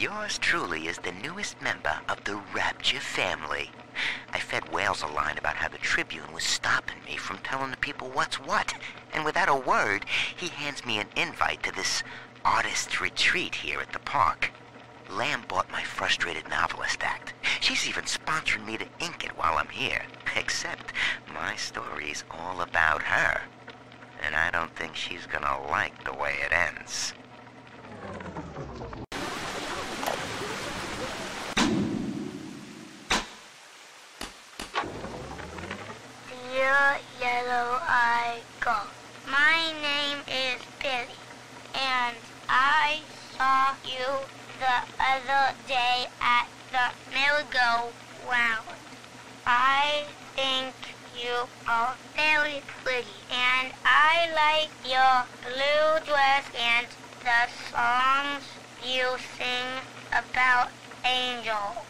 Yours truly is the newest member of the Rapture family. I fed Wales a line about how the Tribune was stopping me from telling the people what's what, and without a word, he hands me an invite to this artist retreat here at the park. Lamb bought my Frustrated Novelist Act. She's even sponsoring me to ink it while I'm here. Except my story's all about her. And I don't think she's gonna like the way it ends. Dear Yellow-Eyed Gull, my name is Billy, and I saw you the other day at the merry-go-round. I think you are very pretty, and I like your blue dress and the songs you sing about angels.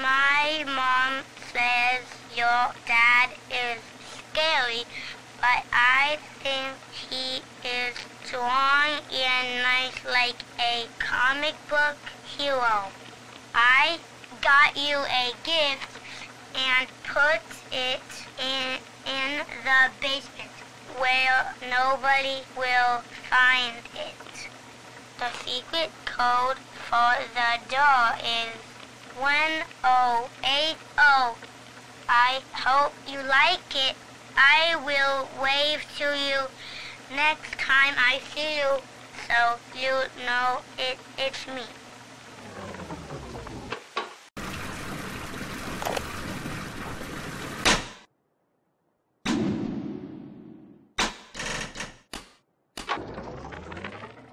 My mom says your dad is scary, but I think he is strong and nice like a comic book hero. I got you a gift and put it in the basement where nobody will find it. The secret code for the door is 1080. I hope you like it. I will wave to you next time I see you, so you know it's me.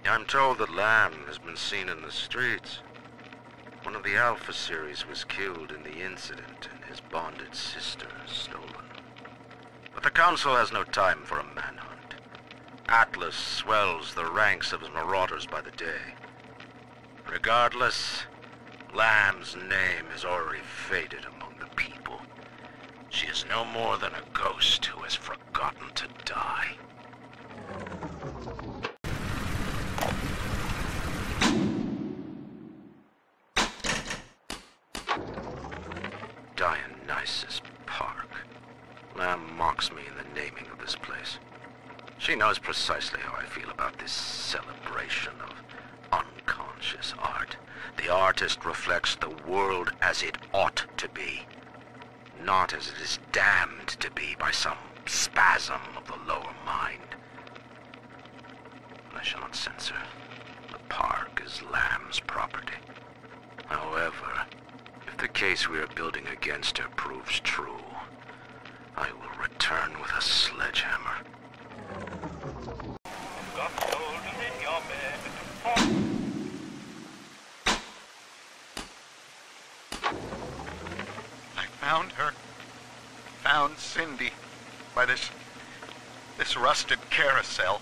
I'm told that Lamb has been seen in the streets. One of the Alpha series was killed in the incident, and his bonded sister is stolen. But the Council has no time for a manhunt. Atlas swells the ranks of his marauders by the day. Regardless, Lamb's name is already faded among the people. She is no more than a ghost who has forgotten to die. Dionysus Park. Lamb mocks me in the naming of this place. She knows precisely how I feel about this celebration of unconscious art. The artist reflects the world as it ought to be, not as it is damned to be by some spasm of the lower mind. I shall not censor. The park is Lamb's property. However, if the case we are building against her proves true, I will return with a sledgehammer. Got golden in your bed. I found her. Found Cindy by this rusted carousel.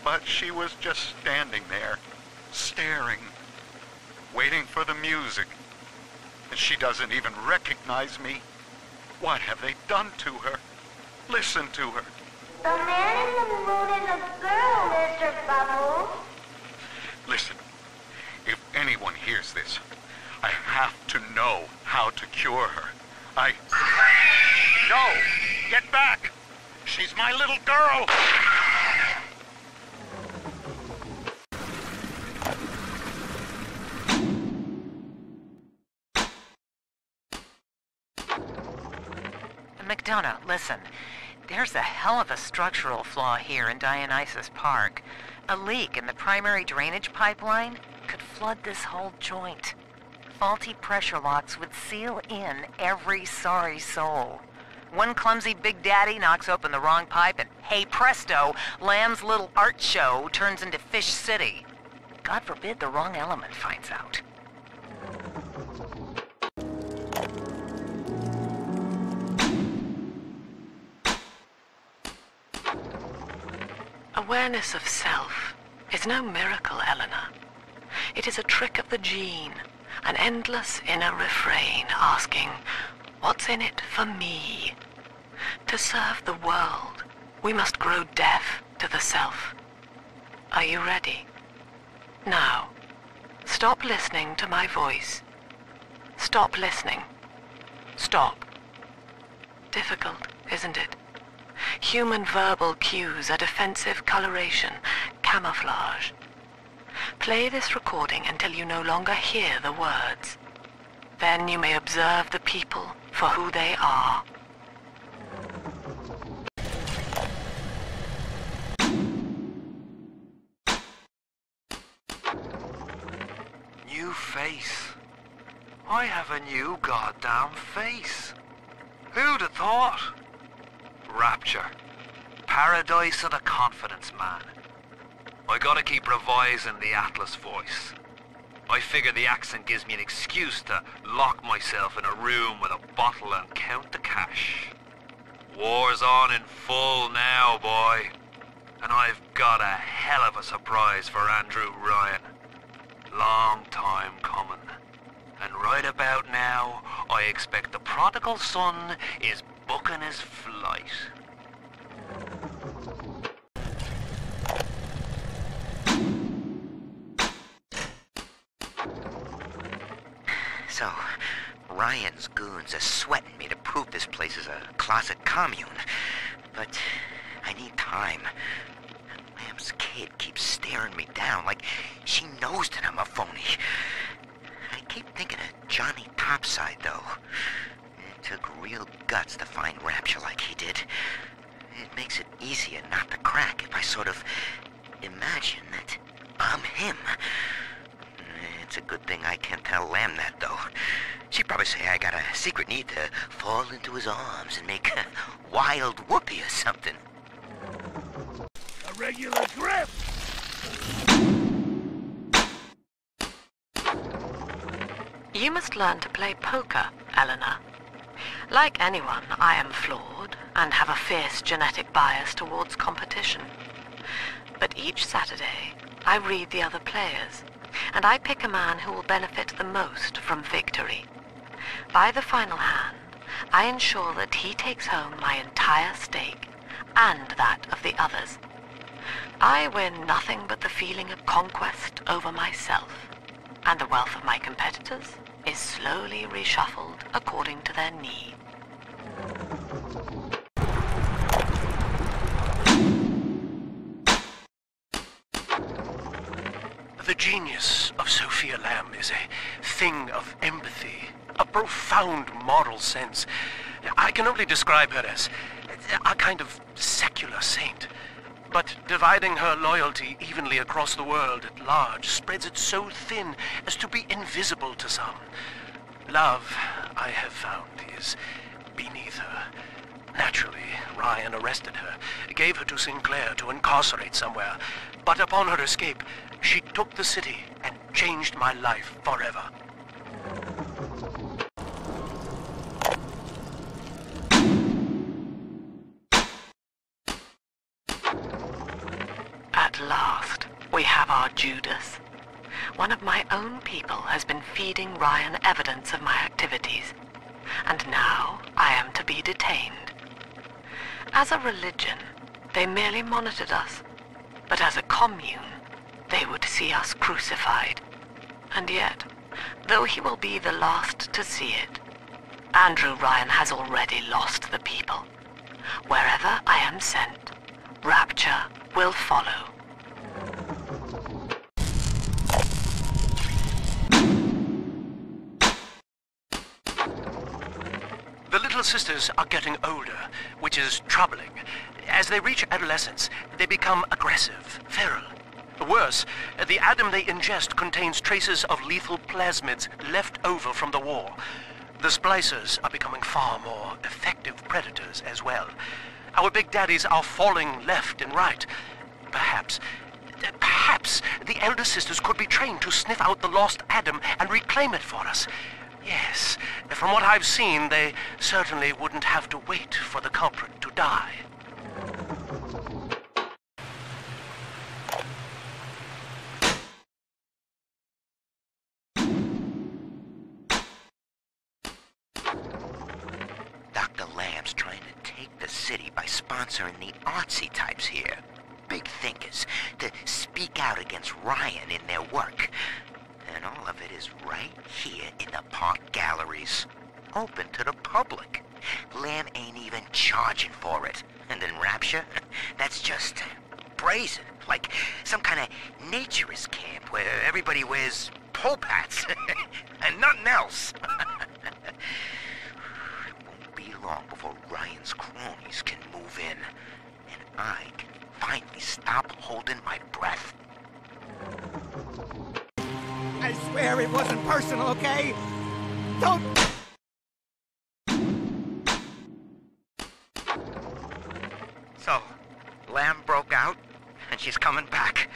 But she was just standing there, staring, waiting for the music. And she doesn't even recognize me. What have they done to her? Listen to her. The man in the moon is a girl, Mr. Bubbles. Listen, if anyone hears this, I have to know how to cure her. No! Get back! She's my little girl! McDonough, listen. There's a hell of a structural flaw here in Dionysus Park. A leak in the primary drainage pipeline could flood this whole joint. Faulty pressure locks would seal in every sorry soul. One clumsy Big Daddy knocks open the wrong pipe and, hey presto, Lamb's little art show turns into Fish City. God forbid the wrong element finds out. Awareness of self is no miracle, Eleanor. It is a trick of the gene, an endless inner refrain asking, what's in it for me? To serve the world, we must grow deaf to the self. Are you ready? Now, Stop listening to my voice. Stop listening. Stop. Difficult, isn't it? Human verbal cues are defensive coloration, camouflage. Play this recording until you no longer hear the words. Then you may observe the people for who they are. New face. I have a new goddamn face. Who'd have thought? Rapture. Paradise of the confidence man. I gotta keep revising the Atlas voice. I figure the accent gives me an excuse to lock myself in a room with a bottle and count the cash. War's on in full now, boy. And I've got a hell of a surprise for Andrew Ryan. Long time coming. And right about now, I expect the prodigal son is booking his flight. So, Ryan's goons are sweating me to prove this place is a closet commune. But I need time. Lamb's kid keeps staring me down like she knows that I'm a phony. I keep thinking of Johnny Topside, though. It took real guts to find Rapture like he did. It makes it easier not to crack if I sort of imagine that I'm him. It's a good thing I can't tell Lamb that, though. She'd probably say I got a secret need to fall into his arms and make a wild whoopee or something. A regular grip! You must learn to play poker, Eleanor. Like anyone, I am flawed and have a fierce genetic bias towards competition. But each Saturday, I read the other players, and I pick a man who will benefit the most from victory. By the final hand, I ensure that he takes home my entire stake, and that of the others. I win nothing but the feeling of conquest over myself, and the wealth of my competitors is slowly reshuffled according to their need. The genius of Sofia Lamb is a thing of empathy, a profound moral sense. I can only describe her as a kind of secular saint. But dividing her loyalty evenly across the world at large spreads it so thin as to be invisible to some. Love, I have found, is beneath her. Naturally, Ryan arrested her, gave her to Sinclair to incarcerate somewhere. But upon her escape, she took the city and changed my life forever. At last, we have our Judas. One of my own people has been feeding Ryan evidence of my activities, and now I am to be detained. As a religion, they merely monitored us, but as a commune, they would see us crucified. And yet, though he will be the last to see it, Andrew Ryan has already lost the people. Wherever I am sent, Rapture will follow. The little sisters are getting older, which is troubling. As they reach adolescence, they become aggressive, feral. Worse, the Adam they ingest contains traces of lethal plasmids left over from the war. The splicers are becoming far more effective predators as well. Our big daddies are falling left and right. Perhaps the elder sisters could be trained to sniff out the lost Adam and reclaim it for us. Yes, from what I've seen, they certainly wouldn't have to wait for the culprit to die. Dr. Lamb's trying to take the city by sponsoring the artsy types here. Big thinkers, to speak out against Ryan in their work. And of it is right here in the park galleries. Open to the public. Lamb ain't even charging for it. And then Rapture? That's just brazen. Like some kind of naturist camp where everybody wears pulp hats and nothing else. It won't be long before Ryan's cronies can move in. And I can finally stop holding my breath. I swear it wasn't personal, okay? Don't... So, Lamb broke out, and she's coming back.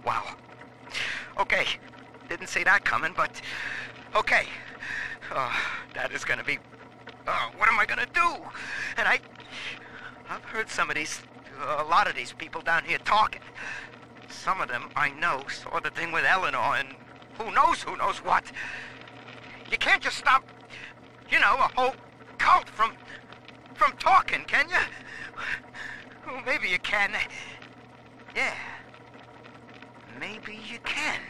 Wow. Okay, didn't see that coming, but... Okay. That is gonna be... what am I gonna do? And I've heard a lot of these people down here talking. Some of them I know saw the thing with Eleanor, and who knows what. You can't just stop, a whole cult from talking, can you? Well, maybe you can. Yeah. Maybe you can.